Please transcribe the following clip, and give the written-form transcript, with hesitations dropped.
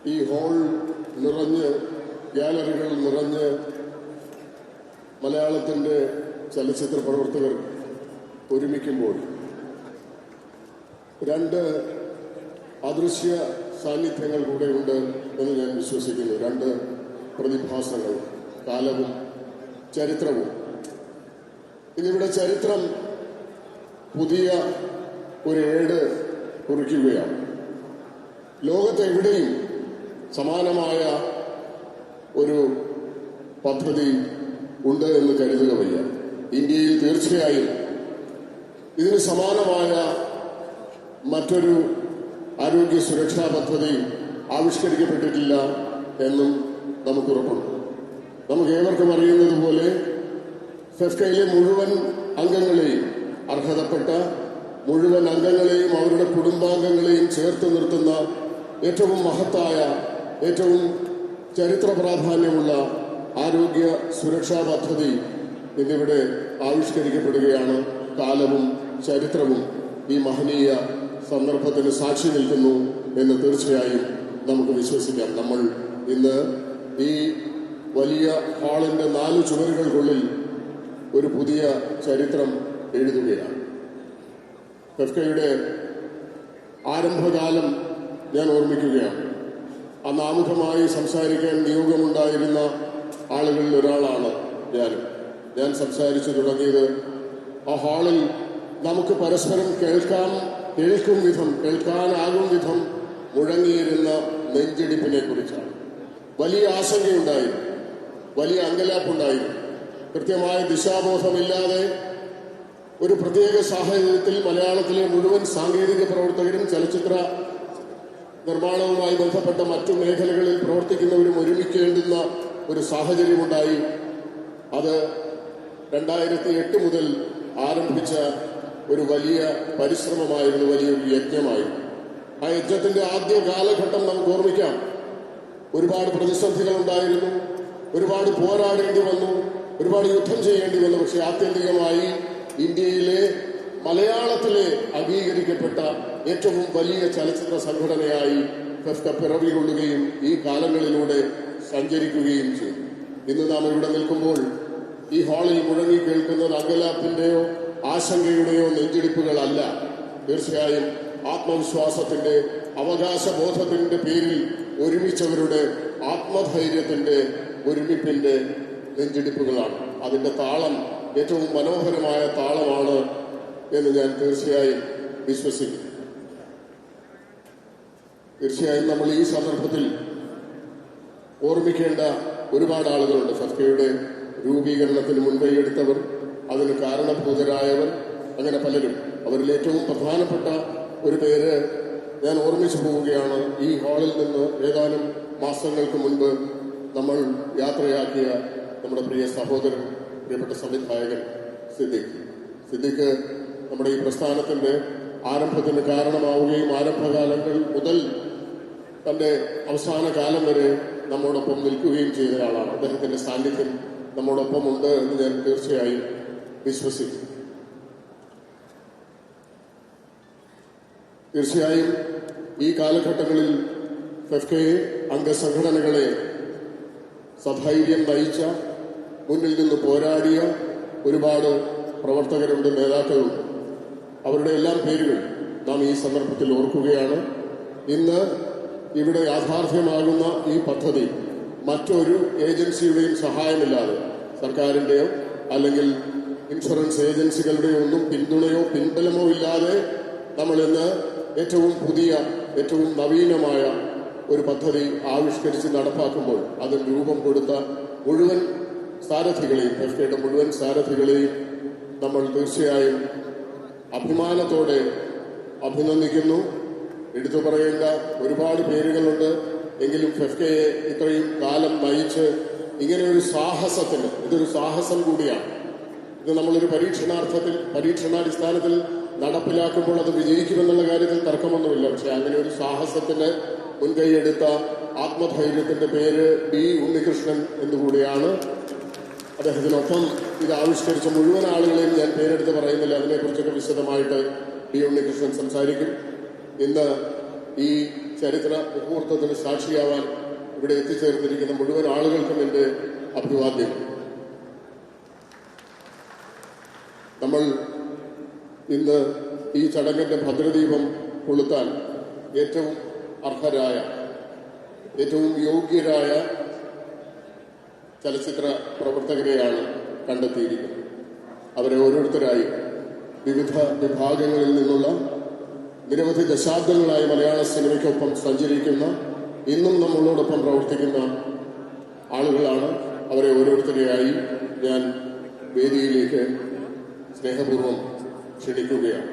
ഈ ഹാൾ നിറഞ്ഞ്, ഗാലറികൾ നിറഞ്ഞ് മലയാളത്തിൻ്റെ ചലച്ചിത്ര പ്രവർത്തകർ ഒരുമിക്കുമ്പോൾ രണ്ട് അദൃശ്യ സാന്നിധ്യങ്ങൾ കൂടെയുണ്ട് എന്ന് ഞാൻ വിശ്വസിക്കുന്നു. രണ്ട് പ്രതിഭാസങ്ങൾ, കാലവും ചരിത്രവും. ഇന്നിവിടെ ചരിത്രം പുതിയ ഒരു ഏട് കുറിക്കുകയാണ്. ലോകത്തെവിടെയും സമാനമായ ഒരു പദ്ധതി ഉണ്ട് എന്ന് കരുതുക വയ്യ. ഇന്ത്യയിൽ തീർച്ചയായും ഇതിന് സമാനമായ മറ്റൊരു ആരോഗ്യ സുരക്ഷാ പദ്ധതി ആവിഷ്കരിക്കപ്പെട്ടിട്ടില്ല എന്നും നമുക്ക് ഉറപ്പുണ്ട്. നമുക്ക് ഏവർക്കും അറിയുന്നത് പോലെ ഫെഫ്കയിലെ മുഴുവൻ അംഗങ്ങളെയും, അർഹതപ്പെട്ട മുഴുവൻ അംഗങ്ങളെയും അവരുടെ കുടുംബാംഗങ്ങളെയും ചേർത്ത് നിർത്തുന്ന ഏറ്റവും മഹത്തായ, ഏറ്റവും ചരിത്ര പ്രാധാന്യമുള്ള ആരോഗ്യ സുരക്ഷാ പദ്ധതി ഇന്നിവിടെ ആവിഷ്കരിക്കപ്പെടുകയാണ്. കാലവും ചരിത്രവും ഈ മഹനീയ സന്ദർഭത്തിന് സാക്ഷി നിൽക്കുന്നു എന്ന് തീർച്ചയായും നമുക്ക് വിശ്വസിക്കാം. നമ്മൾ ഇന്ന് ഈ വലിയ ഹാളിന്റെ 4 ചുവരുകൾക്കുള്ളിൽ ഒരു പുതിയ ചരിത്രം എഴുതുകയാണ്. ഫെഫ്കയുടെ ആരംഭകാലം ഞാൻ ഓർമ്മിക്കുകയാണ്. അന്ന് ആമുഖമായി സംസാരിക്കാൻ നിയോഗമുണ്ടായിരുന്ന ആളുകളിൽ ഒരാളാണ് ഞാൻ സംസാരിച്ചു തുടങ്ങിയത് ആ ഹാളിൽ നമുക്ക് പരസ്പരം കേൾക്കാനാകും വിധം മുഴങ്ങിയിരുന്ന നെഞ്ചിടിപ്പിനെ കുറിച്ചാണ്. വലിയ ആശങ്കയുണ്ടായിരുന്നു, വലിയ അങ്കലാപ്പുണ്ടായിരുന്നു. കൃത്യമായ ദിശാബോധമില്ലാതെ ഒരു പ്രത്യേക സാഹചര്യത്തിൽ മലയാളത്തിലെ മുഴുവൻ സാങ്കേതിക പ്രവർത്തകരും ചലച്ചിത്ര നിർമ്മാണവുമായി ബന്ധപ്പെട്ട മറ്റു മേഖലകളിൽ പ്രവർത്തിക്കുന്നവരും ഒരുമിക്കേണ്ടുന്ന ഒരു സാഹചര്യമുണ്ടായി. അത് 2008 മുതൽ ആരംഭിച്ച ഒരു വലിയ പരിശ്രമമായിരുന്നു, വലിയൊരു യജ്ഞമായിരുന്നു. ആ യജ്ഞത്തിന്റെ ആദ്യ കാലഘട്ടം നമുക്ക് ഓർമ്മിക്കാം. ഒരുപാട് പ്രതിസന്ധികൾ ഉണ്ടായിരുന്നു, ഒരുപാട് പോരാടേണ്ടി വന്നു, ഒരുപാട് യുദ്ധം ചെയ്യേണ്ടി വന്നു. പക്ഷെ ആത്യന്തികമായി ഇന്ത്യയിലെ, മലയാളത്തിലെ അംഗീകരിക്കപ്പെട്ട ഏറ്റവും വലിയ ചലച്ചിത്ര സംഘടനയായി ഫെഫ്ക പിറവി കൊള്ളുകയും ഈ കാലങ്ങളിലൂടെ സഞ്ചരിക്കുകയും ചെയ്തു. ഇന്ന് നാം ഇവിടെ നിൽക്കുമ്പോൾ ഈ ഹാളിൽ മുഴങ്ങി കേൾക്കുന്നത് അങ്കലാപ്പിന്റെയോ ആശങ്കയുടെയോ നെഞ്ചിടിപ്പുകളല്ല. തീർച്ചയായും ആത്മവിശ്വാസത്തിന്റെ, അവകാശബോധത്തിന്റെ പേരിൽ ഒരുമിച്ചവരുടെ ആത്മധൈര്യത്തിന്റെ, ഒരുമിപ്പിന്റെ നെഞ്ചിടിപ്പുകളാണ്. അതിന്റെ താളം ഏറ്റവും മനോഹരമായ താളമാണ് എന്ന് ഞാൻ തീർച്ചയായും വിശ്വസിക്കുന്നു. തീർച്ചയായും നമ്മൾ ഈ സന്ദർഭത്തിൽ ഓർമ്മിക്കേണ്ട ഒരുപാട് ആളുകളുണ്ട്. ഫെഫ്കയുടെ രൂപീകരണത്തിന് മുൻകൈയെടുത്തവർ, അതിന് കാരണഭൂതരായവർ, അങ്ങനെ പലരും. അവരിൽ ഏറ്റവും പ്രധാനപ്പെട്ട ഒരു പേര് ഞാൻ ഓർമ്മിച്ചു പോവുകയാണ്. ഈ ഹാളിൽ നിന്ന് ഏതാനും മാസങ്ങൾക്ക് മുൻപ് നമ്മൾ യാത്രയാക്കിയ നമ്മുടെ പ്രിയ സഹോദരൻ, പ്രിയപ്പെട്ട സംവിധായകൻ സിദ്ദിഖ് നമ്മുടെ ഈ പ്രസ്ഥാനത്തിന്റെ ആരംഭത്തിന് കാരണമാവുകയും ആരംഭകാലങ്ങൾ മുതൽ തന്റെ അവസാന കാലം വരെ നമ്മോടൊപ്പം നിൽക്കുകയും ചെയ്തയാളാണ്. അദ്ദേഹത്തിന്റെ സാന്നിധ്യം നമ്മോടൊപ്പം ഉണ്ട് എന്ന് ഞാൻ തീർച്ചയായും വിശ്വസിക്കുന്നു. തീർച്ചയായും ഈ കാലഘട്ടങ്ങളിൽ ഫെഫ്കയെ, അംഗസംഘടനകളെ സധൈര്യം നയിച്ച, മുന്നിൽ നിന്ന് പോരാടിയ ഒരുപാട് പ്രവർത്തകരുണ്ട്, നേതാക്കളുണ്ട്. അവരുടെ എല്ലാം പേരുകൾ നാം ഈ സന്ദർഭത്തിൽ ഓർക്കുകയാണ്. ഇന്ന് ഇവിടെ യാഥാർത്ഥ്യമാകുന്ന ഈ പദ്ധതി മറ്റൊരു ഏജൻസിയുടെയും സഹായമില്ലാതെ, സർക്കാരിന്റെയോ അല്ലെങ്കിൽ ഇൻഷുറൻസ് ഏജൻസികളുടെയോ ഒന്നും പിന്തുണയോ പിൻബലമോ ഇല്ലാതെ നമ്മൾ ഇന്ന് ഏറ്റവും പുതിയ, ഏറ്റവും നവീനമായ ഒരു പദ്ധതി ആവിഷ്കരിച്ച് നടപ്പാക്കുമ്പോൾ അതിന് രൂപം കൊടുത്ത മുഴുവൻ സാരഥികളെയും, ഫെഫ്കയുടെ മുഴുവൻ സാരഥികളെയും നമ്മൾ തീർച്ചയായും അഭിമാനത്തോടെ അഭിനന്ദിക്കുന്നു. എടുത്തു പറയേണ്ട ഒരുപാട് പേരുകളുണ്ട്. എങ്കിലും ഫെഫ്കയെ ഇത്രയും കാലം നയിച്ച് ഇങ്ങനെ ഒരു സാഹസത്തിന്, ഇതൊരു സാഹസം കൂടിയാണ്. ഇത് നമ്മളൊരു പരീക്ഷണാടിസ്ഥാനത്തിൽ നടപ്പിലാക്കുമ്പോൾ അത് വിജയിക്കുമെന്നുള്ള കാര്യത്തിൽ തർക്കമൊന്നുമില്ല. പക്ഷെ അങ്ങനെ ഒരു സാഹസത്തിന് മുൻകൈയെടുത്ത ആത്മധൈര്യത്തിന്റെ പേര് ബി ഉണ്ണികൃഷ്ണൻ എന്നുകൂടിയാണ്. അദ്ദേഹത്തിനൊപ്പം ഇത് ആവിഷ്കരിച്ച മുഴുവൻ ആളുകളെയും ഞാൻ പേരെടുത്ത് പറയുന്നില്ല. അതിനെക്കുറിച്ചൊക്കെ വിശദമായിട്ട് ബി ഉണ്ണികൃഷ്ണൻ സംസാരിക്കും. ഇന്ന് ഈ ചരിത്ര മുഹൂർത്തത്തിന് സാക്ഷിയാവാൻ ഇവിടെ എത്തിച്ചേർന്നിരിക്കുന്ന മുഴുവൻ ആളുകൾക്കും എൻ്റെ അഭിവാദ്യം. നമ്മൾ ഇന്ന് ഈ ചടങ്ങിന്റെ ഭദ്രദീപം കൊളുത്താൻ ഏറ്റവും അർഹരായ, ഏറ്റവും യോഗ്യരായ ചലച്ചിത്ര പ്രവർത്തകരെയാണ് കണ്ടെത്തിയിരിക്കുന്നത്. അവരെ ഓരോരുത്തരായി വിവിധ വിഭാഗങ്ങളിൽ നിന്നുള്ള നിരവധി ദശാബ്ദങ്ങളായി മലയാള സിനിമയ്ക്കൊപ്പം സഞ്ചരിക്കുന്ന, ഇന്നും നമ്മളോടൊപ്പം പ്രവർത്തിക്കുന്ന ആളുകളാണ്. അവരെ ഓരോരുത്തരെയായി ഞാൻ വേദിയിലേക്ക് സ്നേഹപൂർവ്വം ക്ഷണിക്കുകയാണ്.